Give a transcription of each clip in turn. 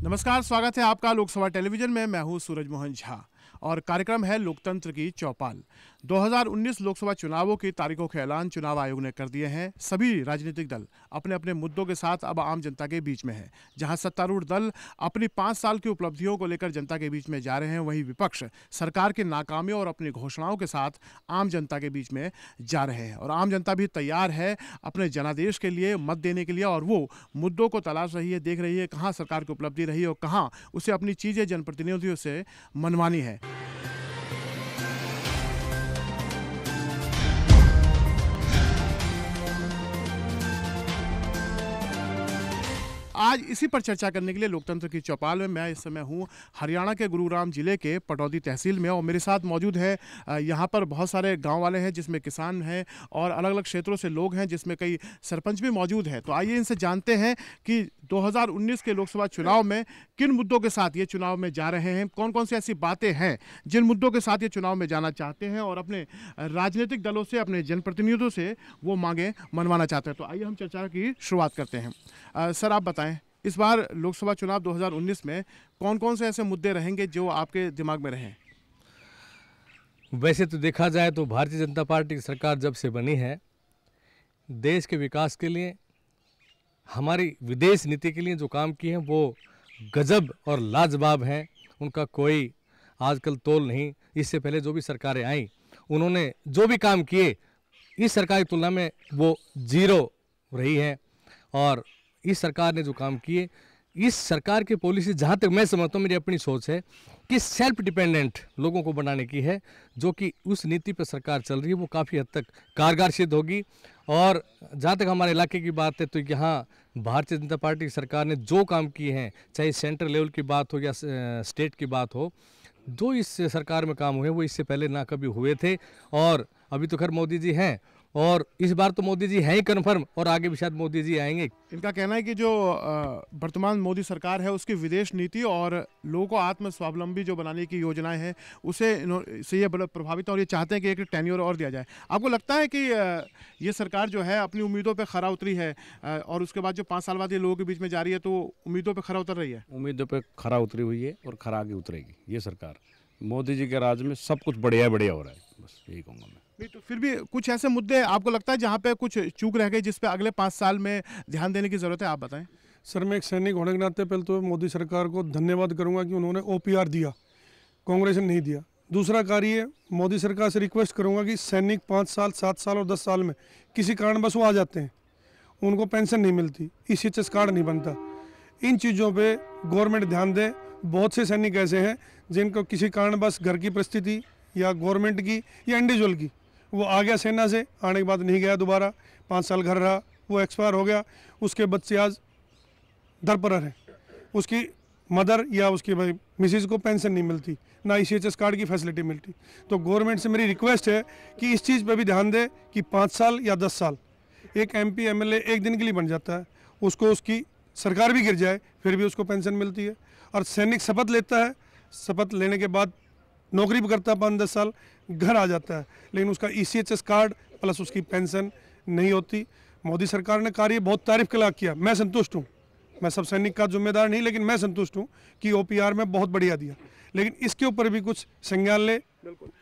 नमस्कार, स्वागत है आपका लोकसभा टेलीविजन में। मैं हूं सूरज मोहन झा और कार्यक्रम है लोकतंत्र की चौपाल। 2019 लोकसभा चुनावों की तारीखों के ऐलान चुनाव आयोग ने कर दिए हैं। सभी राजनीतिक दल अपने अपने मुद्दों के साथ अब आम जनता के बीच में है। जहां सत्तारूढ़ दल अपनी 5 साल की उपलब्धियों को लेकर जनता के बीच में जा रहे हैं, वहीं विपक्ष सरकार की नाकामियों और अपनी घोषणाओं के साथ आम जनता के बीच में जा रहे हैं। और आम जनता भी तैयार है अपने जनादेश के लिए मत देने के लिए, और वो मुद्दों को तलाश रही है, देख रही है कहाँ सरकार की उपलब्धि रही और कहाँ उसे अपनी चीज़ें जनप्रतिनिधियों से मनवानी है। आज इसी पर चर्चा करने के लिए लोकतंत्र की चौपाल में मैं इस समय हूँ हरियाणा के गुरुग्राम जिले के पटौदी तहसील में, और मेरे साथ मौजूद है यहाँ पर बहुत सारे गांव वाले हैं जिसमें किसान हैं और अलग अलग क्षेत्रों से लोग हैं जिसमें कई सरपंच भी मौजूद हैं। तो आइए इनसे जानते हैं कि 2019 के लोकसभा चुनाव में किन मुद्दों के साथ ये चुनाव में जा रहे हैं, कौन कौन सी ऐसी बातें हैं जिन मुद्दों के साथ ये चुनाव में जाना चाहते हैं और अपने राजनीतिक दलों से, अपने जनप्रतिनिधियों से वो मांगे मनवाना चाहते हैं। तो आइए हम चर्चा की शुरुआत करते हैं। सर, आप बताएं इस बार लोकसभा चुनाव 2019 में कौन कौन से ऐसे मुद्दे रहेंगे जो आपके दिमाग में रहें? वैसे तो देखा जाए तो भारतीय जनता पार्टी की सरकार जब से बनी है, देश के विकास के लिए, हमारी विदेश नीति के लिए जो काम किए हैं वो गजब और लाजवाब हैं। उनका कोई आजकल तोल नहीं। इससे पहले जो भी सरकारें आईं उन्होंने जो भी काम किए इस सरकार की तुलना में वो जीरो रही है। और इस सरकार ने जो काम किए, इस सरकार की पॉलिसी जहाँ तक मैं समझता हूँ, मेरी अपनी सोच है कि सेल्फ डिपेंडेंट लोगों को बनाने की है, जो कि उस नीति पर सरकार चल रही है वो काफ़ी हद तक कारगर सिद्ध होगी। और जहाँ तक हमारे इलाके की बात है तो यहाँ भारतीय जनता पार्टी की सरकार ने जो काम किए हैं, चाहे सेंट्रल लेवल की बात हो या स्टेट की बात हो, जो इस सरकार में काम हुए वो इससे पहले ना कभी हुए थे। और अभी तो खैर मोदी जी हैं और इस बार तो मोदी जी हैं ही कन्फर्म, और आगे भी शायद मोदी जी आएंगे। इनका कहना है कि जो वर्तमान मोदी सरकार है उसकी विदेश नीति और लोगों को आत्म स्वावलंबी जो बनाने की योजनाएं हैं से ये बड़ा प्रभावित है और ये चाहते हैं कि एक टेन्योर और दिया जाए। आपको लगता है कि ये सरकार जो है अपनी उम्मीदों पे खरा उतरी है और उसके बाद जो 5 साल बाद ये लोगों के बीच में जा रही है तो उम्मीदों पे खरा उतर रही है? उम्मीदों पे खरा उतरी हुई है और खरा आगे उतरेगी ये सरकार। मोदी जी के राज में सब कुछ बढ़िया बढ़िया हो रहा है, बस यही कहूँगा मैं। नहीं तो फिर भी कुछ ऐसे मुद्दे आपको लगता है जहाँ पे कुछ चूक रह गई जिस पे अगले 5 साल में ध्यान देने की जरूरत है? आप बताएं। सर, मैं एक सैनिक होने के नाते पहले तो मोदी सरकार को धन्यवाद करूंगा कि उन्होंने ओपीआर दिया, कांग्रेस ने नहीं दिया। दूसरा कार्य, मोदी सरकार से रिक्वेस्ट करूंगा कि सैनिक 5 साल, 7 साल और 10 साल में किसी कारणवश वो आ जाते हैं, उनको पेंशन नहीं मिलती, ECHS कार्ड नहीं बनता, इन चीज़ों पर गवर्नमेंट ध्यान दे। बहुत से सैनिक ऐसे हैं जिनको किसी कारणवश घर की परिस्थिति या गवर्नमेंट की या इंडिविजुअल की, वो आ गया सेना से, आने के बाद नहीं गया दोबारा, 5 साल घर रहा, वो एक्सपायर हो गया, उसके बच्चे आज दर पर हैं, उसकी मदर या उसकी भाई मिसिज को पेंशन नहीं मिलती, ना ECHS कार्ड की फैसिलिटी मिलती। तो गवर्नमेंट से मेरी रिक्वेस्ट है कि इस चीज़ पे भी ध्यान दे कि 5 साल या 10 साल एक MP MLA एक दिन के लिए बन जाता है, उसको उसकी सरकार भी गिर जाए फिर भी उसको पेंशन मिलती है। और सैनिक शपथ लेता है, शपथ लेने के बाद नौकरी भी करता है 5-10 साल, घर आ जाता है, लेकिन उसका ECHS कार्ड प्लस उसकी पेंशन नहीं होती। मोदी सरकार ने कार्य बहुत तारीफ के लायक किया, मैं संतुष्ट हूँ। मैं सब सैनिक का जिम्मेदार नहीं, लेकिन मैं संतुष्ट हूँ कि OPR में बहुत बढ़िया दिया, लेकिन इसके ऊपर भी कुछ संज्ञान ले।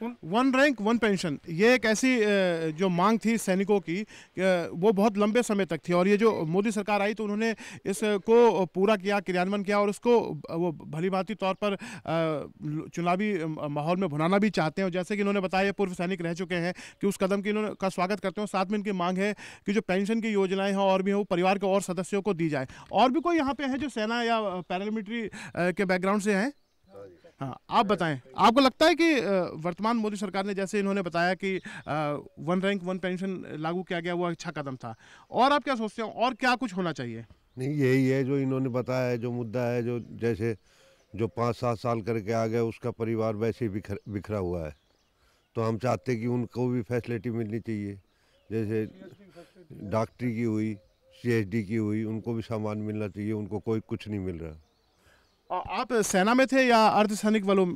वन रैंक वन पेंशन, ये एक ऐसी जो मांग थी सैनिकों की, वो बहुत लंबे समय तक थी और ये जो मोदी सरकार आई तो उन्होंने इसको पूरा किया, क्रियान्वयन किया और उसको वो भलीभांति तौर पर चुनावी माहौल में भुनाना भी चाहते हैं। और जैसे कि इन्होंने बताया, ये पूर्व सैनिक रह चुके हैं कि उस कदम की इन्होंने का स्वागत करते हैं। साथ में इनकी मांग है कि जो पेंशन की योजनाएं हैं और भी हो परिवार के और सदस्यों को दी जाए। और भी कोई यहाँ पे है जो सेना या पैरामिलिट्री के बैकग्राउंड से हैं? हाँ, आप बताएं, आपको लगता है कि वर्तमान मोदी सरकार ने, जैसे इन्होंने बताया कि वन रैंक वन पेंशन लागू किया गया, वो अच्छा कदम था, और आप क्या सोचते हैं और क्या कुछ होना चाहिए? नहीं, यही है जो इन्होंने बताया है, जो मुद्दा है, जो जैसे जो 5-7 साल करके आ गया उसका परिवार वैसे ही बिखरा हुआ है, तो हम चाहते हैं कि उनको भी फैसिलिटी मिलनी चाहिए। जैसे डॉक्टरी की हुई, CHD की हुई, उनको भी सामान मिलना चाहिए, उनको कोई कुछ नहीं मिल रहा। आप सेना में थे या अर्धसैनिक बलों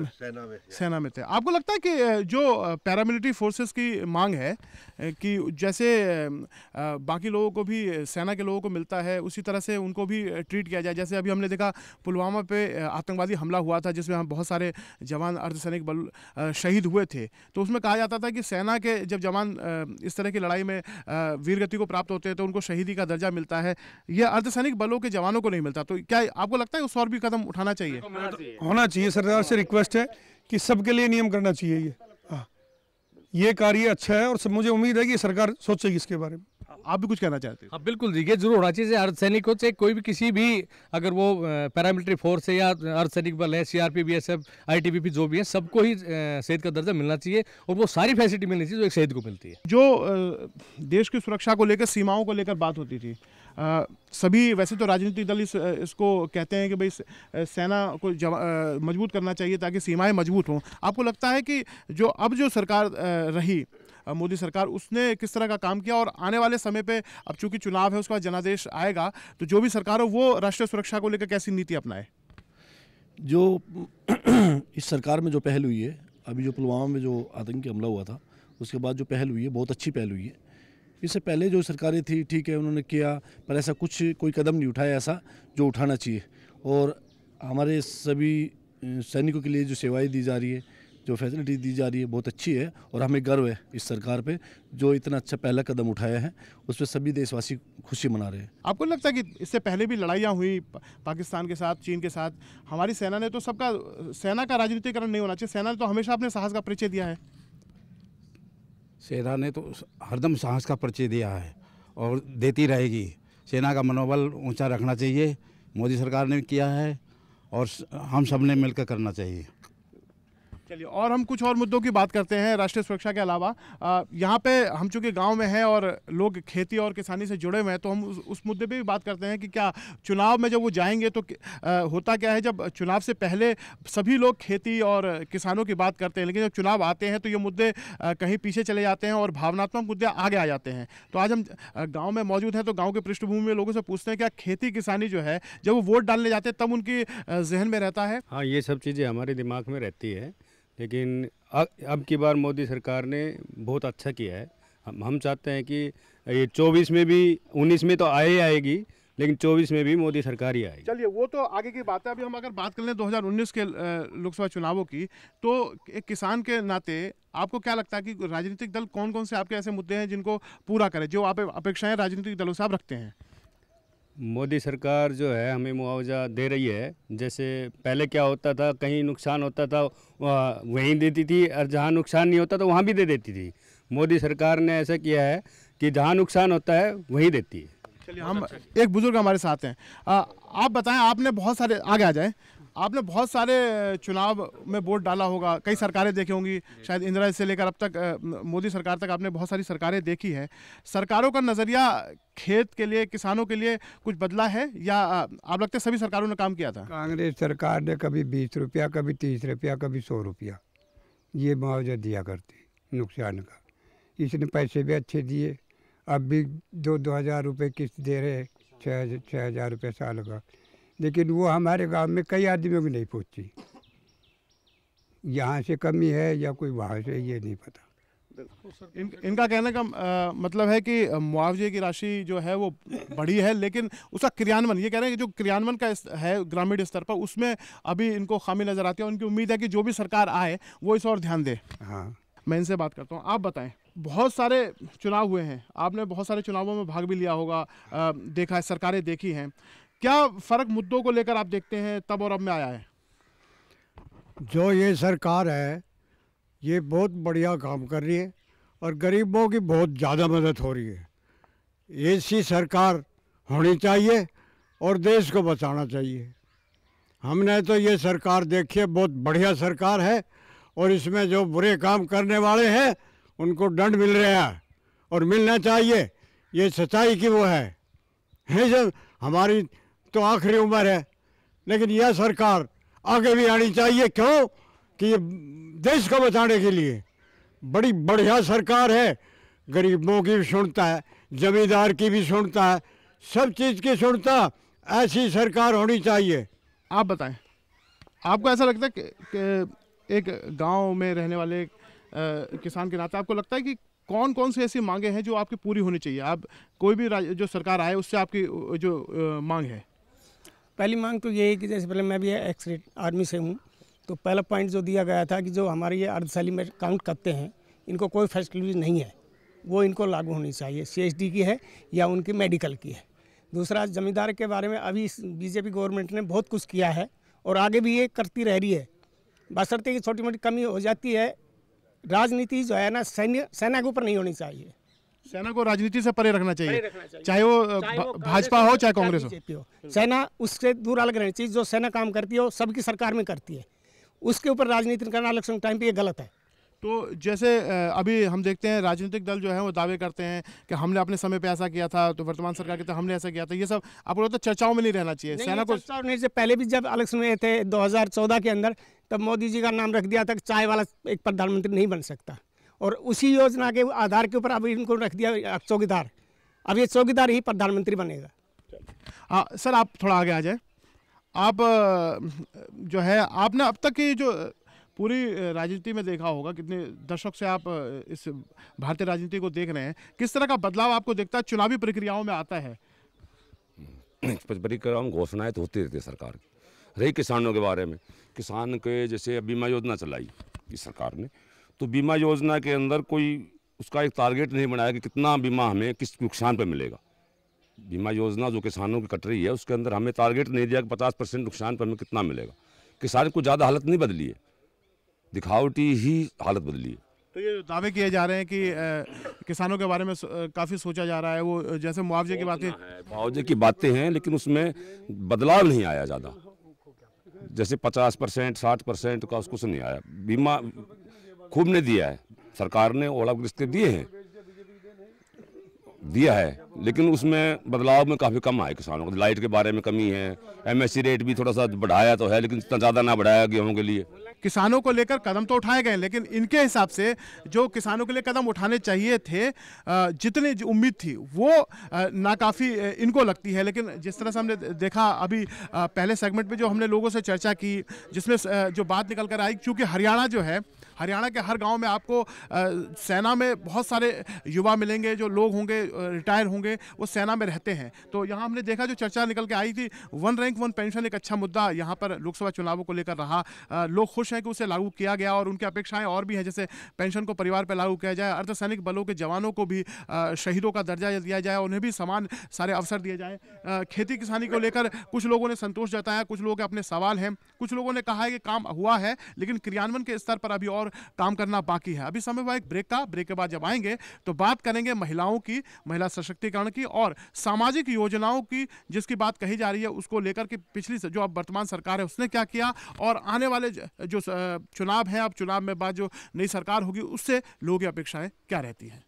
सेना में सेना में थे? आपको लगता है कि जो पैरामिलिट्री फोर्सेस की मांग है कि जैसे बाकी लोगों को भी सेना के लोगों को मिलता है उसी तरह से उनको भी ट्रीट किया जाए? जैसे अभी हमने देखा पुलवामा पे आतंकवादी हमला हुआ था जिसमें हम बहुत सारे जवान अर्धसैनिक बल शहीद हुए थे, तो उसमें कहा जाता था कि सेना के जब जवान इस तरह की लड़ाई में वीरगति को प्राप्त होते हैं तो उनको शहीदी का दर्जा मिलता है, यह अर्धसैनिक बलों के जवानों को नहीं मिलता। तो क्या आपको लगता है उस और भी कदम उठाना चाहिए? होना चाहिए। सरकार से रिक्वेस्ट है कि सबके लिए नियम करना चाहिए। ये हाँ, ये कार्य अच्छा है और मुझे उम्मीद है कि सरकार सोचेगी इसके बारे में। आप भी कुछ कहना चाहते हैं? हाँ बिल्कुल जी, ये जरूर होना चाहिए। अर्धसैनिक हो चाहे कोई भी किसी भी, अगर वो पैरामिलिट्री फोर्स है या अर्धसैनिक बल है, सीआरपी, बीएसएफ, आईटीबीपी जो भी है, सबको ही शहीद का दर्जा मिलना चाहिए और वो सारी फैसिलिटी मिलनी चाहिए जो एक शहीद को मिलती है। जो देश की सुरक्षा को लेकर, सीमाओं को लेकर बात होती थी, सभी वैसे तो राजनीतिक दल इसको कहते हैं कि भाई सेना को मजबूत करना चाहिए ताकि सीमाएं मजबूत हों। आपको लगता है कि जो सरकार रही मोदी सरकार, उसने किस तरह का काम किया और आने वाले समय पे अब चूंकि चुनाव है उसके बाद जनादेश आएगा तो जो भी सरकार हो वो राष्ट्रीय सुरक्षा को लेकर कैसी नीति अपनाए? जो इस सरकार में जो पहल हुई है, अभी जो पुलवामा में जो आतंकी हमला हुआ था उसके बाद जो पहल हुई है बहुत अच्छी पहल हुई है। इससे पहले जो सरकारें थी ठीक है उन्होंने किया, पर ऐसा कोई कदम नहीं उठाया ऐसा जो उठाना चाहिए। और हमारे सभी सैनिकों के लिए जो सेवाएं दी जा रही है, जो फैसिलिटी दी जा रही है बहुत अच्छी है और हमें गर्व है इस सरकार पे जो इतना अच्छा पहला कदम उठाया है, उस पर सभी देशवासी खुशी मना रहे हैं। आपको लगता है कि इससे पहले भी लड़ाइयाँ हुई पाकिस्तान के साथ, चीन के साथ, हमारी सेना ने तो सेना का राजनीतिकरण नहीं होना चाहिए, सेना ने तो हमेशा अपने साहस का परिचय दिया है। सेना ने तो हरदम साहस का परिचय दिया है और देती रहेगी। सेना का मनोबल ऊंचा रखना चाहिए, मोदी सरकार ने किया है और हम सब ने मिलकर करना चाहिए। चलिए, और हम कुछ और मुद्दों की बात करते हैं राष्ट्रीय सुरक्षा के अलावा। यहाँ पे हम चूँकि गांव में हैं और लोग खेती और किसानी से जुड़े हुए हैं तो हम उस मुद्दे पे भी बात करते हैं कि क्या चुनाव में जब वो जाएंगे तो होता क्या है, जब चुनाव से पहले सभी लोग खेती और किसानों की बात करते हैं लेकिन जब चुनाव आते हैं तो ये मुद्दे कहीं पीछे चले जाते हैं और भावनात्मक मुद्दे आगे आ जाते हैं। तो आज हम गाँव में मौजूद हैं तो गाँव के पृष्ठभूमि में लोगों से पूछते हैं क्या खेती किसानी जो है जब वो वोट डालने जाते हैं तब उनकी जहन में रहता है? हाँ, ये सब चीज़ें हमारे दिमाग में रहती है, लेकिन अब की बार मोदी सरकार ने बहुत अच्छा किया है। हम चाहते हैं कि ये 24 में भी, 19 में तो आएगी लेकिन 24 में भी मोदी सरकार ही आएगी। चलिए, वो तो आगे की बात है। अभी हम अगर बात कर लें 2019 के लोकसभा चुनावों की, तो एक किसान के नाते आपको क्या लगता है कि राजनीतिक दल कौन कौन से आपके ऐसे मुद्दे हैं जिनको पूरा करें, जो आप अपेक्षाएं राजनीतिक दलों से आप रखते हैं? मोदी सरकार जो है हमें मुआवजा दे रही है। जैसे पहले क्या होता था, कहीं नुकसान होता था वहीं देती थी और जहाँ नुकसान नहीं होता तो वहाँ भी दे देती थी। मोदी सरकार ने ऐसा किया है कि जहाँ नुकसान होता है वहीं देती है। चलिए, हम एक बुजुर्ग हमारे साथ हैं, आप बताएं, आपने बहुत सारे, आगे आ जाए, आपने बहुत सारे चुनाव में वोट डाला होगा, कई सरकारें देखी होंगी, शायद इंदिरा से लेकर अब तक मोदी सरकार तक आपने बहुत सारी सरकारें देखी हैं। सरकारों का नज़रिया खेत के लिए, किसानों के लिए कुछ बदला है या आप लगता है सभी सरकारों ने काम किया था? कांग्रेस सरकार ने कभी 20 रुपया, कभी 30 रुपया, कभी 100 रुपया ये मुआवजा दिया करती नुकसान का। इसने पैसे भी अच्छे दिए, अब भी 2-2 हज़ार रुपये किस्त दे रहे, 6 हज़ार रुपये साल का, लेकिन वो हमारे गांव में कई आदमियों की नहीं पहुंची। यहाँ से कमी है या कोई वहाँ से, ये नहीं पता। इनका कहने का मतलब है कि मुआवजे की राशि जो है वो बढ़ी है लेकिन उसका क्रियान्वयन, ये कह रहे हैं कि जो क्रियान्वयन का है ग्रामीण स्तर पर, उसमें अभी इनको खामी नजर आती है। उनकी उम्मीद है कि जो भी सरकार आए वो इस और ध्यान दे। हाँ, मैं इनसे बात करता हूँ। आप बताएं, बहुत सारे चुनाव हुए हैं, आपने बहुत सारे चुनावों में भाग भी लिया होगा, देखा है, सरकारें देखी हैं, क्या फ़र्क मुद्दों को लेकर आप देखते हैं तब और अब में आया है? जो ये सरकार है ये बहुत बढ़िया काम कर रही है और गरीबों की बहुत ज़्यादा मदद हो रही है। ऐसी सरकार होनी चाहिए और देश को बचाना चाहिए। हमने तो ये सरकार देखी है, बहुत बढ़िया सरकार है और इसमें जो बुरे काम करने वाले हैं उनको दंड मिल रहा है और मिलना चाहिए। ये सच्चाई की वो है जब हमारी तो आखिरी उम्र है, लेकिन यह सरकार आगे भी आनी चाहिए। क्यों कि ये देश को बचाने के लिए बड़ी बढ़िया सरकार है। गरीबों की भी सुनता है, जमींदार की भी सुनता है, सब चीज़ की सुनता। ऐसी सरकार होनी चाहिए। आप बताएं, आपको ऐसा लगता है कि एक गांव में रहने वाले किसान के नाते आपको लगता है कि कौन कौन सी ऐसी मांगे हैं जो आपकी पूरी होनी चाहिए? आप कोई भी जो सरकार आए उससे आपकी जो मांग है? पहली मांग तो ये है कि जैसे पहले मैं भी एक्स आर्मी से हूँ, तो पहला पॉइंट जो दिया गया था कि जो हमारे ये अर्धशाली में काउंट करते हैं इनको कोई फैसिलिटी नहीं है, वो इनको लागू होनी चाहिए। CSD की है या उनकी मेडिकल की है। दूसरा, जमींदार के बारे में अभी बीजेपी गवर्नमेंट ने बहुत कुछ किया है और आगे भी ये करती रह रही है, बशर्ते कि छोटी मोटी कमी हो जाती है। राजनीति जो है ना सेना के ऊपर नहीं होनी चाहिए। सेना को राजनीति से परे रखना चाहिए, चाहे वो भाजपा हो चाहे कांग्रेस हो। सेना उससे दूर अलग रहनी चाहिए। जो सेना काम करती है वो सबकी सरकार में करती है, उसके ऊपर राजनीति करना इलेक्शन टाइम पे ये गलत है। तो जैसे अभी हम देखते हैं राजनीतिक दल जो है वो दावे करते हैं कि हमने अपने समय पे ऐसा किया था, तो वर्तमान सरकार कहते हैं हमने ऐसा किया था। ये सब आपको लगता है चर्चाओं में नहीं रहना चाहिए? सेना को चर्चाओं नहीं से पहले भी जब इलेक्शन में थे 2014 के अंदर, तब मोदी जी का नाम रख दिया था कि चाय वाला एक प्रधानमंत्री नहीं बन सकता, और उसी योजना के आधार के ऊपर अब इनको रख दिया चौकीदार। अब ये चौकीदार ही प्रधानमंत्री बनेगा। हाँ सर, आप थोड़ा आगे आ जाए। आप जो है आपने अब तक की जो पूरी राजनीति में देखा होगा, कितने दशक से आप इस भारतीय राजनीति को देख रहे हैं, किस तरह का बदलाव आपको दिखता है चुनावी प्रक्रियाओं में आता है? प्रक्रियाओं घोषणाएं तो होती रहती है सरकार की। रही किसानों के बारे में, किसान के जैसे बीमा योजना चलाई इस सरकार ने, तो बीमा योजना के अंदर कोई उसका एक टारगेट नहीं बनाया कि कितना बीमा हमें किस नुकसान पर मिलेगा। बीमा योजना जो किसानों की कट रही है उसके अंदर हमें टारगेट नहीं दिया कि 50% नुकसान पर हमें कितना मिलेगा। किसान को ज़्यादा हालत नहीं बदली है, दिखावटी ही हालत बदली है। तो ये दावे किए जा रहे हैं कि किसानों के बारे में काफ़ी सोचा जा रहा है, वो जैसे मुआवजे की बातें, मुआवजे की बातें हैं, लेकिन उसमें बदलाव नहीं आया ज़्यादा। जैसे 50% 60% का उसको नहीं आया। बीमा खूब ने दिया है सरकार ने, ओला किस्ते दिया है, लेकिन उसमें बदलाव में काफ़ी कम आया किसानों को। लाइट के बारे में कमी है, MSC रेट भी थोड़ा सा बढ़ाया तो है, लेकिन इतना ज़्यादा ना बढ़ाया गेहूं के लिए। किसानों को लेकर कदम तो उठाए गए, लेकिन इनके हिसाब से जो किसानों के लिए कदम उठाने चाहिए थे, जितनी उम्मीद थी वो नाकाफ़ी इनको लगती है। लेकिन जिस तरह से हमने देखा अभी पहले सेगमेंट में जो हमने लोगों से चर्चा की, जिसमें जो बात निकल कर आई, क्योंकि हरियाणा जो है, हरियाणा के हर गांव में आपको सेना में बहुत सारे युवा मिलेंगे, जो लोग होंगे रिटायर होंगे, वो सेना में रहते हैं। तो यहाँ हमने देखा जो चर्चा निकल के आई थी, 1 रैंक 1 पेंशन एक अच्छा मुद्दा यहाँ पर लोकसभा चुनावों को लेकर रहा। लोग खुश हैं कि उसे लागू किया गया, और उनकी अपेक्षाएं और भी हैं, जैसे पेंशन को परिवार पर लागू किया जाए, अर्धसैनिक बलों के जवानों को भी शहीदों का दर्जा दिया जाए, उन्हें भी समान सारे अवसर दिए जाए। खेती किसानी को लेकर कुछ लोगों ने संतोष जताया, कुछ लोगों के अपने सवाल हैं, कुछ लोगों ने कहा है कि काम हुआ है लेकिन क्रियान्वयन के स्तर पर अभी और काम करना बाकी है। अभी समय हुआ एक ब्रेक का। ब्रेक के बाद जब आएंगे तो बात करेंगे महिलाओं की, महिला सशक्तिकरण की और सामाजिक योजनाओं की, जिसकी बात कही जा रही है उसको लेकर के पिछली जो अब वर्तमान सरकार है उसने क्या किया, और आने वाले जो चुनाव है, अब चुनाव में बाद जो नई सरकार होगी उससे लोगों की अपेक्षाएं क्या रहती हैं।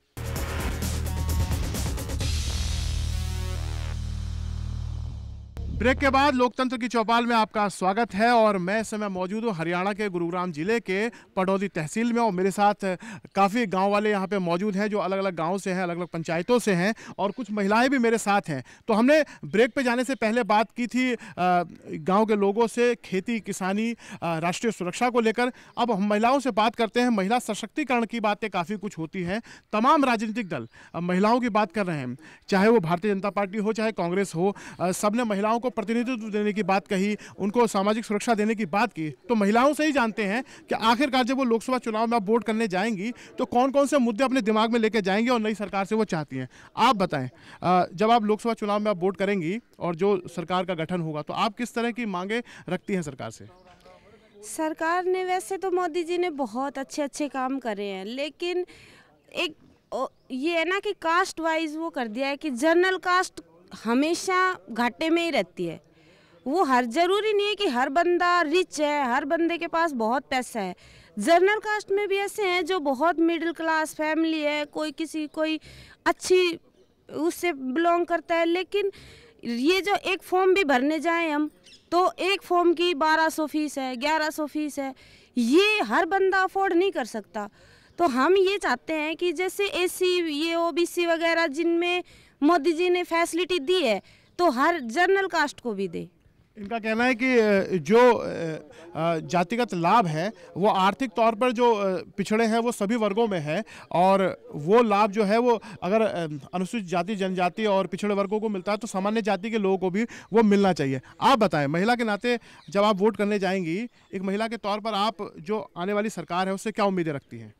ब्रेक के बाद लोकतंत्र की चौपाल में आपका स्वागत है, और मैं इस समय मौजूद हूँ हरियाणा के गुरुग्राम जिले के पटौदी तहसील में, और मेरे साथ काफ़ी गांव वाले यहाँ पे मौजूद हैं जो अलग अलग गांव से हैं, अलग अलग पंचायतों से हैं, और कुछ महिलाएं भी मेरे साथ हैं। तो हमने ब्रेक पे जाने से पहले बात की थी गाँव के लोगों से खेती किसानी राष्ट्रीय सुरक्षा को लेकर। अब हम महिलाओं से बात करते हैं। महिला सशक्तिकरण की बातें काफ़ी कुछ होती हैं, तमाम राजनीतिक दल महिलाओं की बात कर रहे हैं, चाहे वो भारतीय जनता पार्टी हो चाहे कांग्रेस हो, सबने महिलाओं को प्रतिनिधित्व देने की बात कही, उनको सामाजिक सुरक्षा देने की बात की। तो महिलाओं से ही जानते हैं कि आखिरकार जब वो लोकसभा चुनाव में आप वोट करने जाएंगी तो कौन कौन से मुद्दे अपने दिमाग में लेके जाएंगी और नई सरकार से वो चाहती हैं। आप बताएं, जब आप लोकसभा चुनाव में आप वोट करेंगी और जो सरकार का गठन होगा तो आप किस तरह की मांगे रखती हैं सरकार से? सरकार ने वैसे तो मोदी जी ने बहुत अच्छे काम करे हैं, लेकिन एक ये है ना कि कास्ट वाइज वो कर दिया है कि जनरल कास्ट हमेशा घाटे में ही रहती है। वो हर जरूरी नहीं है कि हर बंदा रिच है, हर बंदे के पास बहुत पैसा है। जनरल कास्ट में भी ऐसे हैं जो बहुत मिडिल क्लास फैमिली है, कोई अच्छी उससे बिलोंग करता है, लेकिन ये जो एक फॉर्म भी भरने जाएं हम तो एक फॉर्म की 1200 फीस है, 1100 फीस है, ये हर बंदा अफोर्ड नहीं कर सकता। तो हम ये चाहते हैं कि जैसे SC ये OBC वगैरह जिनमें मोदी जी ने फैसिलिटी दी है तो हर जनरल कास्ट को भी दे। इनका कहना है कि जो जातिगत लाभ है वो आर्थिक तौर पर जो पिछड़े हैं वो सभी वर्गों में है, और वो लाभ जो है वो अगर अनुसूचित जाति, जनजाति और पिछड़े वर्गों को मिलता है तो सामान्य जाति के लोगों को भी वो मिलना चाहिए। आप बताएं, महिला के नाते जब आप वोट करने जाएंगी, एक महिला के तौर पर आप जो आने वाली सरकार है उससे क्या उम्मीदें रखती हैं?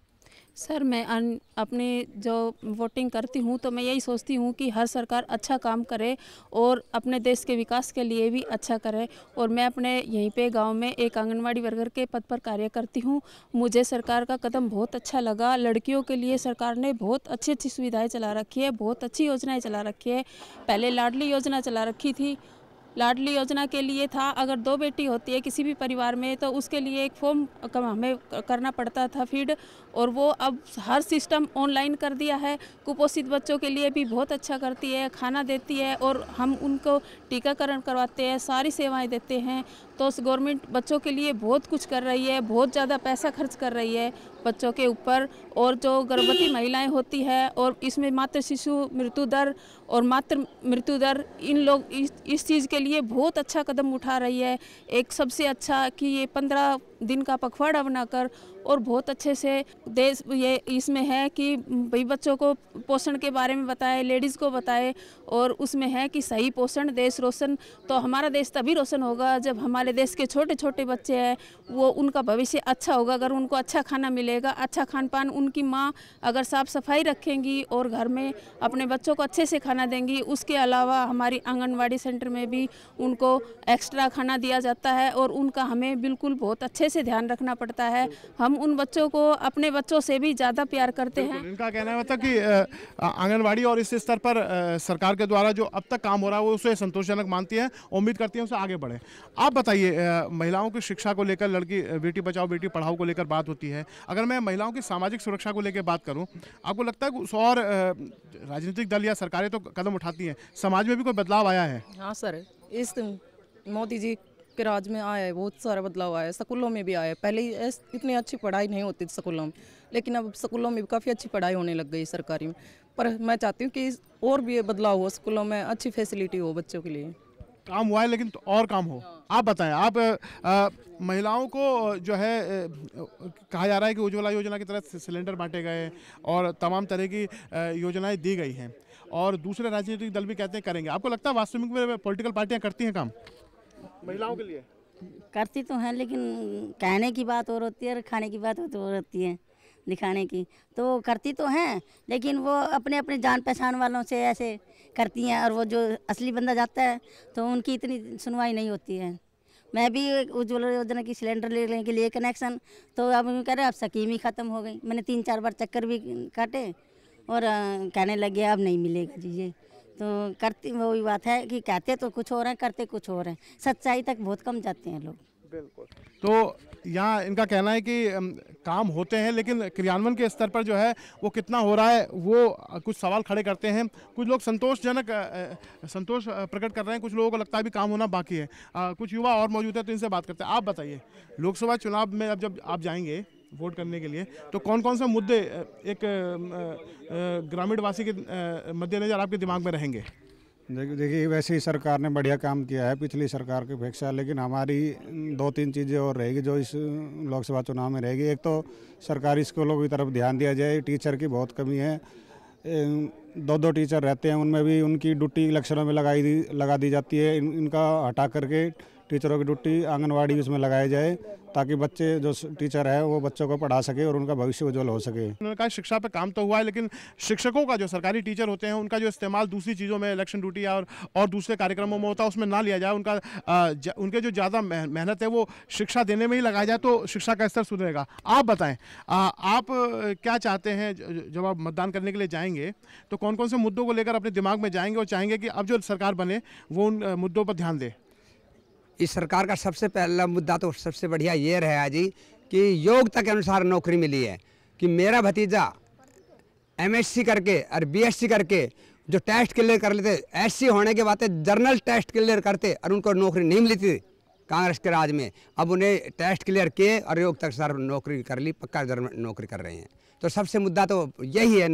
सर, मैं अपने जो वोटिंग करती हूँ तो मैं यही सोचती हूँ कि हर सरकार अच्छा काम करे और अपने देश के विकास के लिए भी अच्छा करे। और मैं अपने यहीं पे गांव में एक आंगनवाड़ी वर्कर के पद पर कार्य करती हूँ। मुझे सरकार का कदम बहुत अच्छा लगा। लड़कियों के लिए सरकार ने बहुत अच्छी अच्छी सुविधाएँ चला रखी है, बहुत अच्छी योजनाएँ चला रखी है। पहले लाडली योजना चला रखी थी। लाडली योजना के लिए था, अगर 2 बेटी होती है किसी भी परिवार में तो उसके लिए एक फॉर्म हमें करना पड़ता था फीड, और वो अब हर सिस्टम ऑनलाइन कर दिया है। कुपोषित बच्चों के लिए भी बहुत अच्छा करती है, खाना देती है और हम उनको टीकाकरण करवाते हैं, सारी सेवाएं देते हैं। तो गवर्नमेंट बच्चों के लिए बहुत कुछ कर रही है, बहुत ज़्यादा पैसा खर्च कर रही है बच्चों के ऊपर। और जो गर्भवती महिलाएं होती है और इसमें मातृ शिशु मृत्यु दर और मातृ मृत्यु दर, इन लोग इस चीज़ के लिए बहुत अच्छा कदम उठा रही है। एक सबसे अच्छा कि ये 15 दिन का पखवाड़ा बनाकर और बहुत अच्छे से देश ये इसमें है कि भाई बच्चों को पोषण के बारे में बताए, लेडीज़ को बताए, और उसमें है कि सही पोषण देश रोशन। तो हमारा देश तभी रोशन होगा जब हमारे देश के छोटे छोटे बच्चे हैं वो उनका भविष्य अच्छा होगा अगर उनको अच्छा खाना मिलेगा, अच्छा खान पान। उनकी माँ अगर साफ़ सफाई रखेंगी और घर में अपने बच्चों को अच्छे से खाना देंगी। उसके अलावा हमारी आंगनवाड़ी सेंटर में भी उनको एक्स्ट्रा खाना दिया जाता है और उनका हमें बिल्कुल बहुत अच्छे से ध्यान रखना पड़ता है। हम उन बच्चों को अपने बच्चों से भी ज़्यादा प्यार करते हैं। इनका कहना है कि आंगनवाड़ी और इस स्तर पर सरकार के द्वारा जो अब तक काम हो रहा है वो उसे संतोषजनक मानती है, उम्मीद करती है उसे आगे बढ़े। आप बताइए, महिलाओं की शिक्षा को लेकर, लड़की बेटी बचाओ बेटी पढ़ाओ को लेकर बात होती है। अगर मैं महिलाओं की सामाजिक सुरक्षा को लेकर बात करूँ, आपको लगता है कुछ और राजनीतिक दल या सरकारें तो कदम उठाती हैं, समाज में भी कोई बदलाव आया है? हाँ सर, इस मोदी जी के राज में आया है, बहुत सारा बदलाव आया है। स्कूलों में भी आया है। पहले इतनी अच्छी पढ़ाई नहीं होती थी स्कूलों में, लेकिन अब स्कूलों में भी काफ़ी अच्छी पढ़ाई होने लग गई सरकारी में। पर मैं चाहती हूँ कि और भी बदलाव हो, स्कूलों में अच्छी फैसिलिटी हो बच्चों के लिए। काम हुआ है लेकिन तो और काम हो। आप बताएं, आप महिलाओं को जो है कहा जा रहा है कि उज्ज्वला योजना की तरह सिलेंडर बांटे गए और तमाम तरह की योजनाएं दी गई हैं, और दूसरे राजनीतिक दल भी कहते हैं करेंगे। आपको लगता है वास्तविक में पॉलिटिकल पार्टियां करती हैं काम महिलाओं के लिए? करती तो हैं, लेकिन कहने की बात और होती है और खाने की बात और होती है, दिखाने की। तो करती तो हैं, लेकिन वो अपने अपने जान पहचान वालों से ऐसे करती हैं, और वो जो असली बंदा जाता है तो उनकी इतनी सुनवाई नहीं होती है। मैं भी उज्ज्वला योजना की सिलेंडर लेने के लिए कनेक्शन, तो अब कह रहे अब स्कीम ही ख़त्म हो गई। मैंने 3-4 बार चक्कर भी काटे और कहने लगे अब नहीं मिलेगा जी ये। तो करती वही बात है कि कहते तो कुछ और हैं, करते कुछ और हैं। सच्चाई तक बहुत कम जाते हैं लोग। बिल्कुल। तो यहाँ इनका कहना है कि काम होते हैं, लेकिन क्रियान्वयन के स्तर पर जो है वो कितना हो रहा है वो कुछ सवाल खड़े करते हैं। कुछ लोग संतोष प्रकट कर रहे हैं, कुछ लोगों को लगता है भी काम होना बाकी है। कुछ युवा और मौजूद है तो इनसे बात करते हैं। आप बताइए, लोकसभा चुनाव में अब जब आप जाएंगे वोट करने के लिए तो कौन कौन से मुद्दे एक ग्रामीण वासी के मद्देनजर आपके दिमाग में रहेंगे? देखिए, वैसे ही सरकार ने बढ़िया काम किया है पिछली सरकार की अपेक्षा, लेकिन हमारी 2-3 चीज़ें और रहेगी जो इस लोकसभा चुनाव में रहेगी। एक तो सरकारी स्कूलों की तरफ ध्यान दिया जाए। टीचर की बहुत कमी है, 2-2 टीचर रहते हैं, उनमें भी उनकी ड्यूटी इलेक्शनों में लगा दी जाती है। इनका हटा करके टीचरों की ड्यूटी आंगनवाड़ी उसमें लगाई जाए, ताकि बच्चे जो टीचर है वो बच्चों को पढ़ा सके और उनका भविष्य उज्जवल हो सके। उन्होंने कहा शिक्षा पे काम तो हुआ है, लेकिन शिक्षकों का जो सरकारी टीचर होते हैं उनका जो इस्तेमाल दूसरी चीज़ों में, इलेक्शन ड्यूटी और दूसरे कार्यक्रमों में होता है, उसमें ना लिया जाए। उनके जो ज़्यादा मेहनत है वो शिक्षा देने में ही लगाया जाए तो शिक्षा का स्तर सुधरेगा। आप बताएं, आप क्या चाहते हैं जब आप मतदान करने के लिए जाएंगे तो कौन कौन से मुद्दों को लेकर अपने दिमाग में जाएंगे और चाहेंगे कि अब जो सरकार बने वो उन मुद्दों पर ध्यान दे? इस सरकार का सबसे पहला मुद्दा तो सबसे बढ़िया ये रहा जी कि योग्यता के अनुसार नौकरी मिली है। कि मेरा भतीजा MSc करके और BSc करके जो टेस्ट क्लियर कर लेते, SC होने के बाद जर्नल टेस्ट क्लियर करते और उनको नौकरी नहीं मिली थी कांग्रेस के राज में, अब उन्हें टेस्ट क्लियर किए और योग्यता के अनुसार नौकरी कर ली, पक्का नौकरी कर रहे हैं। तो सबसे मुद्दा तो यही है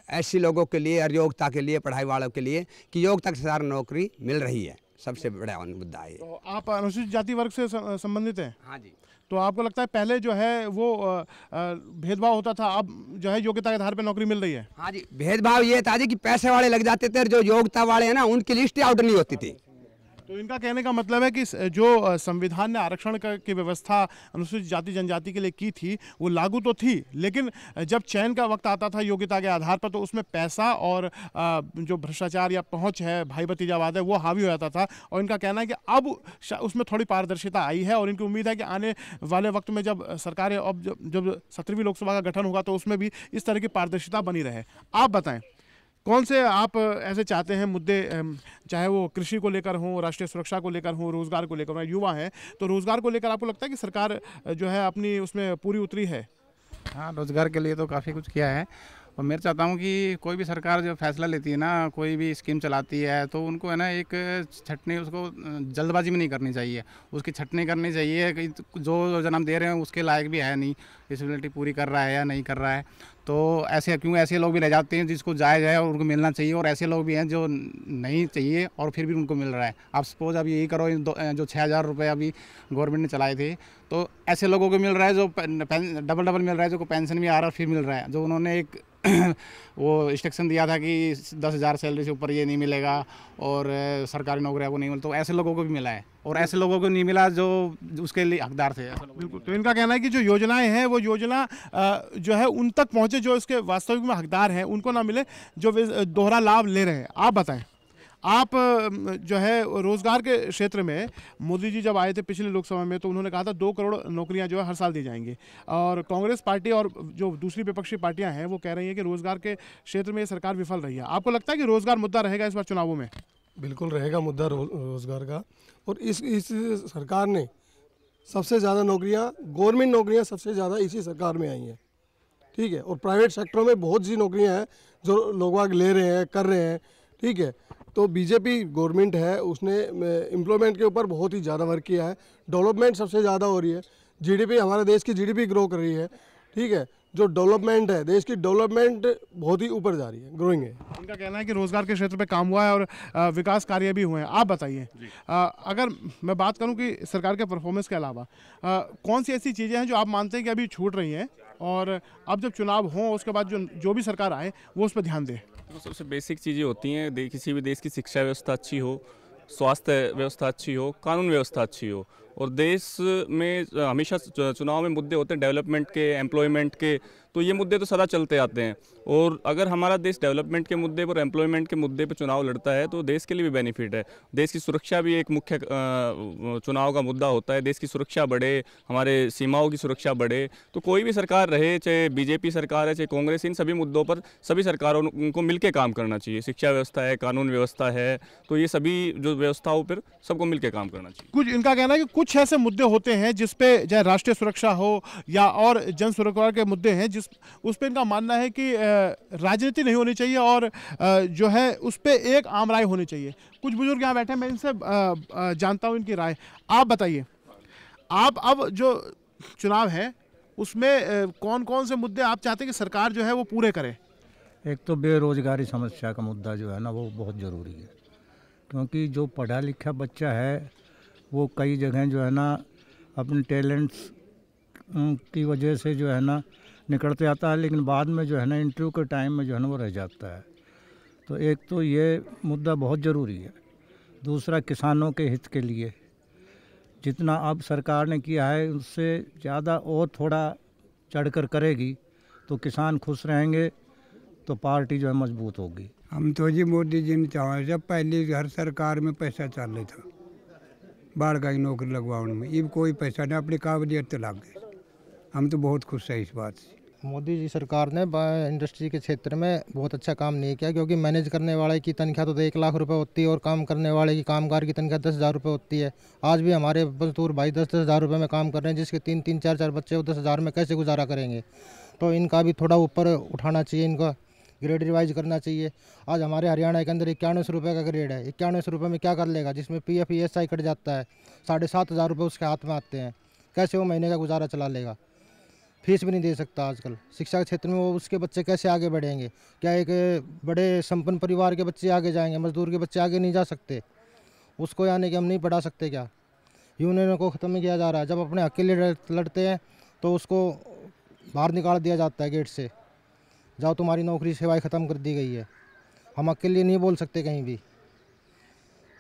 SC लोगों के लिए और योग्यता के लिए, पढ़ाई वालों के लिए, कि योग्यता के अनुसार नौकरी मिल रही है। सबसे बड़ा मुद्दा है। तो आप अनुसूचित जाति वर्ग से संबंधित हैं? हाँ जी। तो आपको लगता है पहले जो है वो भेदभाव होता था, अब जो है योग्यता के आधार पर नौकरी मिल रही है? हाँ जी, भेदभाव ये था जी कि पैसे वाले लग जाते थे और जो योग्यता वाले हैं ना उनकी लिस्ट आउट नहीं होती थी। तो इनका कहने का मतलब है कि जो संविधान ने आरक्षण की व्यवस्था अनुसूचित जाति जनजाति के लिए की थी वो लागू तो थी, लेकिन जब चयन का वक्त आता था योग्यता के आधार पर तो उसमें पैसा और जो भ्रष्टाचार या पहुंच है, भाई भतीजावाद है, वो हावी हो जाता था। और इनका कहना है कि अब उसमें थोड़ी पारदर्शिता आई है और इनकी उम्मीद है कि आने वाले वक्त में जब सरकारें अब जब 17वीं लोकसभा का गठन होगा तो उसमें भी इस तरह की पारदर्शिता बनी रहे। आप बताएं कौन से आप ऐसे चाहते हैं मुद्दे, चाहे वो कृषि को लेकर हो, राष्ट्रीय सुरक्षा को लेकर हो, रोजगार को लेकर हो? युवा हैं तो रोजगार को लेकर आपको लगता है कि सरकार जो है अपनी उसमें पूरी उतरी है? हाँ, रोजगार के लिए तो काफ़ी कुछ किया है और मैं चाहता हूँ कि कोई भी सरकार जो फैसला लेती है ना, कोई भी स्कीम चलाती है तो उनको है ना एक छटनी, उसको जल्दबाजी में नहीं करनी चाहिए, उसकी छटनी करनी चाहिए कि जो जन्म दे रहे हैं उसके लायक भी है नहीं, डिसेबिलिटी पूरी कर रहा है या नहीं कर रहा है। तो ऐसे लोग भी रह जाते हैं जिसको जायज़ है और उनको मिलना चाहिए, और ऐसे लोग भी हैं जो नहीं चाहिए और फिर भी उनको मिल रहा है। आप सपोज अभी यही करो, जो 6,000 रुपये अभी गवर्नमेंट ने चलाए थे तो ऐसे लोगों को मिल रहा है जो डबल मिल रहा है, जो को पेंशन भी आ रहा है फिर मिल रहा है। जो उन्होंने एक वो इंस्ट्रक्शन दिया था कि 10,000 सैलरी से ऊपर ये नहीं मिलेगा और सरकारी नौकरियों को नहीं मिला, तो ऐसे लोगों को भी मिला है और ऐसे लोगों को नहीं मिला जो उसके लिए हकदार थे। बिल्कुल। तो इनका कहना है कि जो योजनाएं हैं वो योजना जो है उन तक पहुंचे जो इसके वास्तविक में हकदार हैं, उनको ना मिले जो दोहरा लाभ ले रहे हैं। आप बताएं, आप जो है रोजगार के क्षेत्र में मोदी जी जब आए थे पिछले लोकसभा में तो उन्होंने कहा था 2 करोड़ नौकरियां जो है हर साल दी जाएंगी, और कांग्रेस पार्टी और जो दूसरी विपक्षी पार्टियां हैं वो कह रही हैं कि रोजगार के क्षेत्र में ये सरकार विफल रही है। आपको लगता है कि रोजगार मुद्दा रहेगा इस बार चुनावों में? बिल्कुल रहेगा मुद्दा रोजगार का, और इस सरकार ने सबसे ज़्यादा नौकरियां, गवर्नमेंट नौकरियां सबसे ज़्यादा इसी सरकार में आई हैं, ठीक है, और प्राइवेट सेक्टरों में बहुत सी नौकरियां हैं जो लोग ले रहे हैं, कर रहे हैं, ठीक है। तो बीजेपी गवर्नमेंट है, उसने एम्प्लॉयमेंट के ऊपर बहुत ही ज़्यादा वर्क किया है, डेवलपमेंट सबसे ज़्यादा हो रही है, जीडीपी, हमारे देश की जीडीपी ग्रो कर रही है, ठीक है। जो डेवलपमेंट है, देश की डेवलपमेंट बहुत ही ऊपर जा रही है, ग्रोइंग है। इनका कहना है कि रोजगार के क्षेत्र पे काम हुआ है और विकास कार्य भी हुए हैं। आप बताइए, अगर मैं बात करूं कि सरकार के परफॉर्मेंस के अलावा कौन सी ऐसी चीज़ें हैं जो आप मानते हैं कि अभी छूट रही हैं और अब जब चुनाव हों उसके बाद जो भी सरकार आए वो उस पर ध्यान दे? तो सबसे बेसिक चीज़ें होती हैं, किसी भी देश की शिक्षा व्यवस्था अच्छी हो, स्वास्थ्य व्यवस्था अच्छी हो, कानून व्यवस्था अच्छी हो। और देश में हमेशा चुनाव में मुद्दे होते हैं डेवलपमेंट के, एम्प्लॉयमेंट के, तो ये मुद्दे तो सदा चलते आते हैं। और अगर हमारा देश डेवलपमेंट के मुद्दे पर, एम्प्लॉयमेंट के मुद्दे पर चुनाव लड़ता है तो देश के लिए भी बेनिफिट है। देश की सुरक्षा भी एक मुख्य चुनाव का मुद्दा होता है। देश की सुरक्षा बढ़े, हमारे सीमाओं की सुरक्षा बढ़े, तो कोई भी सरकार रहे, चाहे बीजेपी सरकार है चाहे कांग्रेस, इन सभी मुद्दों पर सभी सरकारों को मिलकर काम करना चाहिए। शिक्षा व्यवस्था है, कानून व्यवस्था है, तो ये सभी जो व्यवस्थाओं पर सबको मिलकर काम करना चाहिए। कुछ इनका कहना है कि कुछ ऐसे मुद्दे होते हैं जिसपे चाहे राष्ट्रीय सुरक्षा हो या और जन सुरक्षा के मुद्दे हैं उस पर इनका मानना है कि राजनीति नहीं होनी चाहिए और जो है उस पर एक आम राय होनी चाहिए। कुछ बुजुर्ग यहाँ बैठे हैं, मैं इनसे जानता हूँ इनकी राय। आप बताइए, आप अब जो चुनाव है उसमें कौन कौन से मुद्दे आप चाहते हैं कि सरकार जो है वो पूरे करे? एक तो बेरोजगारी समस्या का मुद्दा जो है ना वो बहुत ज़रूरी है, क्योंकि जो पढ़ा लिखा बच्चा है वो कई जगह जो है ना अपने टैलेंट्स की वजह से जो है ना निकलते आता है, लेकिन बाद में जो है ना इंटरव्यू के टाइम में जो है ना वो रह जाता है। तो एक तो ये मुद्दा बहुत ज़रूरी है। दूसरा, किसानों के हित के लिए जितना अब सरकार ने किया है उससे ज़्यादा और थोड़ा चढ़कर करेगी तो किसान खुश रहेंगे, तो पार्टी जो है मजबूत होगी। हम तो जी मोदी जी ने चाहे, जब पहले हर सरकार में पैसा चल रहा था बाढ़ का ही नौकरी लगवाने में, ये कोई पैसा नहीं, अपनी काबिलियत तो लग गए। हम तो बहुत खुश है इस बात से। मोदी जी सरकार ने इंडस्ट्री के क्षेत्र में बहुत अच्छा काम नहीं किया, क्योंकि मैनेज करने वाले की तनख्वाह तो 1 लाख रुपए होती है और काम करने वाले की, कामगार की तनख्वाह 10,000 रुपये होती है। आज भी हमारे मजदूर भाई 10-10 हज़ार रुपये में काम कर रहे हैं, जिसके 3-3, 4-4 बच्चे, वो 10,000 में कैसे गुजारा करेंगे? तो इनका भी थोड़ा ऊपर उठाना चाहिए, इनका ग्रेड रिवाइज करना चाहिए। आज हमारे हरियाणा के अंदर 9100 रुपये का ग्रेड है। 9100 रुपये में क्या कर लेगा, जिसमें PF ESI कट जाता है, 7,500 रुपये उसके हाथ में आते हैं। कैसे वो महीने का गुजारा चला लेगा? फीस भी नहीं दे सकता आजकल। शिक्षा के क्षेत्र में वो उसके बच्चे कैसे आगे बढ़ेंगे? क्या एक बड़े संपन्न परिवार के बच्चे आगे जाएंगे, मजदूर के बच्चे आगे नहीं जा सकते? उसको यानी कि हम नहीं पढ़ा सकते क्या? यूनियन को ख़त्म किया जा रहा है। जब अपने हक के लिए लड़ते हैं तो उसको बाहर निकाल दिया जाता है गेट से, जाओ तुम्हारी नौकरी सेवाएं ख़त्म कर दी गई है। हम हक के लिए नहीं बोल सकते कहीं भी।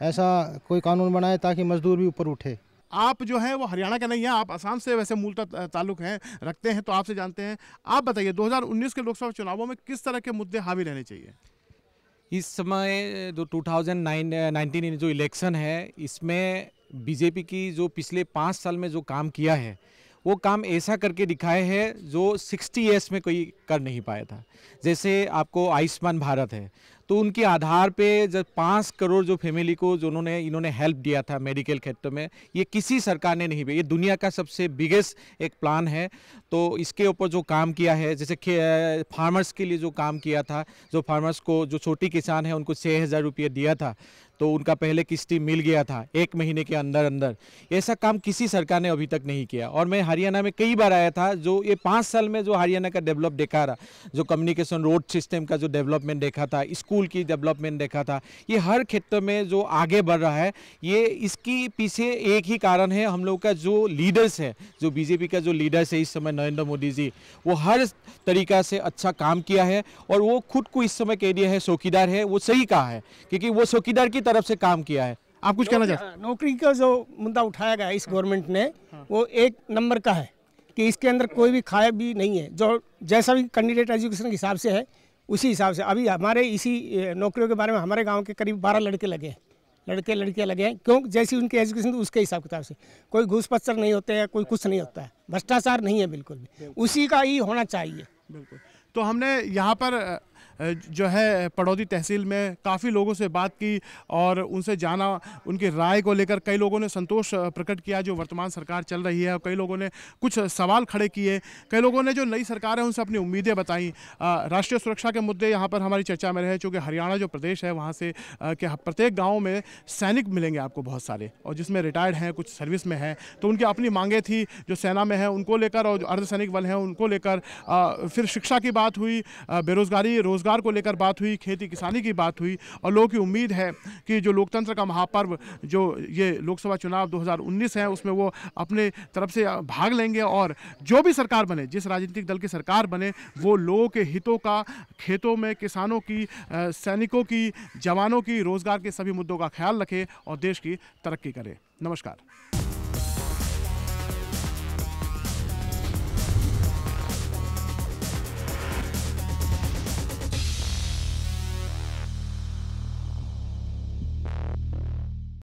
ऐसा कोई कानून बनाए ताकि मजदूर भी ऊपर उठे। आप जो है वो हरियाणा के नहीं हैं, आप असम से वैसे मूलतः ताल्लुक हैं रखते हैं, तो आपसे जानते हैं। आप बताइए 2019 के लोकसभा चुनावों में किस तरह के मुद्दे हावी रहने चाहिए? इस समय जो 2019 जो इलेक्शन है, इसमें बीजेपी की जो पिछले 5 साल में जो काम किया है, वो काम ऐसा करके दिखाए है जो 60 ईयर्स में कोई कर नहीं पाया था। जैसे आपको आयुष्मान भारत है, तो उनके आधार पे जब 5 करोड़ जो फैमिली को जो इन्होंने हेल्प दिया था मेडिकल क्षेत्र में, ये किसी सरकार ने नहीं दिया। ये दुनिया का सबसे बिगेस्ट एक प्लान है। तो इसके ऊपर जो काम किया है, जैसे फार्मर्स के लिए जो काम किया था, जो फार्मर्स को जो छोटी किसान है उनको 6,000 रुपये दिया था, तो उनका पहले किस्ती मिल गया था 1 महीने के अंदर अंदर। ऐसा काम किसी सरकार ने अभी तक नहीं किया। और मैं हरियाणा में कई बार आया था, जो ये 5 साल में जो हरियाणा का डेवलप देखा रहा, जो कम्युनिकेशन रोड सिस्टम का जो डेवलपमेंट देखा था, स्कूल की डेवलपमेंट देखा था, ये हर क्षेत्र में जो आगे बढ़ रहा है, ये इसकी पीछे एक ही कारण है, हम लोग का जो लीडर्स है, जो बीजेपी का जो लीडर्स है इस समय नरेंद्र मोदी जी, वो हर तरीका से अच्छा काम किया है। और वो खुद को इस समय कह दिया है चौकीदार है, वो सही कहा है, क्योंकि वो चौकीदार की तरफ से काम किया है। आप कुछ कहना चाहते हैं? नौकरी का जो मुद्दा उठाया गया इस गवर्नमेंट ने, वो एक नंबर का है कि इसके अंदर कोई भी खाया भी नहीं है। जो जैसा भी कैंडिडेट एजुकेशन के हिसाब से है उसी हिसाब से। अभी हमारे इसी नौकरियों के बारे में हमारे गांव के करीब 12 लड़के लगे हैं, लड़कियां लगे हैं। क्यों? जैसी उनकी एजुकेशन तो उसके हिसाब किताब से। कोई घूस पत्थर नहीं होते हैं, कोई कुछ नहीं होता है, भ्रष्टाचार नहीं है बिल्कुल भी, उसी का ही होना चाहिए। बिल्कुल। तो हमने यहाँ पर जो है पड़ौदी तहसील में काफ़ी लोगों से बात की और उनसे जाना, उनकी राय को लेकर कई लोगों ने संतोष प्रकट किया जो वर्तमान सरकार चल रही है, और कई लोगों ने कुछ सवाल खड़े किए। कई लोगों ने जो नई सरकार है उनसे अपनी उम्मीदें बताई। राष्ट्रीय सुरक्षा के मुद्दे यहाँ पर हमारी चर्चा में रहे, चूँकि हरियाणा जो प्रदेश है वहाँ से कि प्रत्येक गाँव में सैनिक मिलेंगे आपको बहुत सारे, और जिसमें रिटायर्ड हैं, कुछ सर्विस में हैं, तो उनकी अपनी मांगें थी जो सेना में है उनको लेकर, और जो अर्धसैनिक बल हैं उनको लेकर। फिर शिक्षा की बात हुई, बेरोजगारी रोजगार को लेकर बात हुई, खेती किसानी की बात हुई, और लोगों की उम्मीद है कि जो लोकतंत्र का महापर्व जो ये लोकसभा चुनाव 2019 है उसमें वो अपने तरफ से भाग लेंगे, और जो भी सरकार बने, जिस राजनीतिक दल की सरकार बने, वो लोगों के हितों का, खेतों में किसानों की, सैनिकों की, जवानों की, रोजगार के सभी मुद्दों का ख्याल रखे और देश की तरक्की करे। नमस्कार।